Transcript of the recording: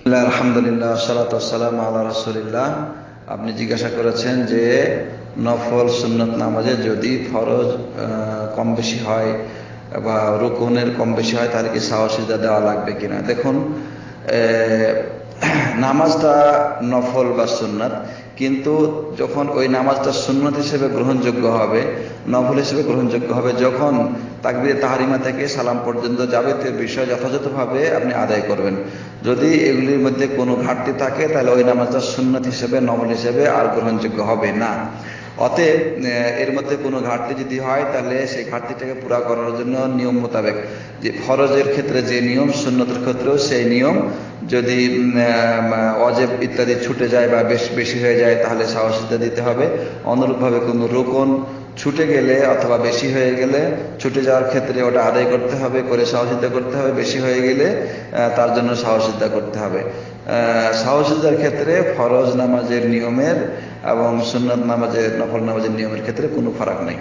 আলহামদুলিল্লাহ, সালাতু ওয়াসসালামু আলা রাসূলিল্লাহ। আপনি জিজ্ঞাসা করেছেন যে নফল সুন্নত নামাজে যদি ফরজ কম বেশি হয় বা রুকুনের কম বেশি হয় তাহলে কি সাওয়া সিজদা দেওয়া লাগবে কিনা। দেখুন, নামাজটা নফল বা সুন্নাত, কিন্তু যখন ওই নামাজটা সুন্নাত হিসেবে গ্রহণযোগ্য হবে, নফল হিসেবে গ্রহণযোগ্য হবে যখন তাকবীরে তাহরিমা থেকে সালাম পর্যন্ত যাবতীয় বিষয় যথাযথভাবে আপনি আদায় করবেন। যদি এগুলির মধ্যে কোনো ঘাটতি থাকে তাহলে ওই নামাজটা সুন্নাত হিসেবে, নফল হিসেবে আর গ্রহণযোগ্য হবে না। অতএব এর মধ্যে কোনো ঘাটতি যদি হয় তাহলে সেই ঘাটতিটাকে পুরা করার জন্য নিয়ম মোতাবেক, যে ফরজের ক্ষেত্রে যে নিয়ম, সুন্নতের ক্ষেত্রেও সেই নিয়ম, যদি ওয়াজিব ইত্যাদি ছুটে যায় বা বেশি হয়ে যায় তাহলে সাওয়া সিজদা দিতে হবে। অনুরূপভাবে কোনো রুকন ছুটে গেলে অথবা বেশি হয়ে গেলে, ছুটে যাওয়ার ক্ষেত্রে ওটা আদায় করতে হবে, করে সাওয়া সিজদা করতে হবে। বেশি হয়ে গেলে তার জন্য সাওয়া সিজদা করতে হবে। সাওয়া সিজদার ক্ষেত্রে ফরজ নামাজের নিয়মের এবং সুন্নাত নামাজের, নফল নামাজের নিয়মের ক্ষেত্রে কোনো ফারাক নেই।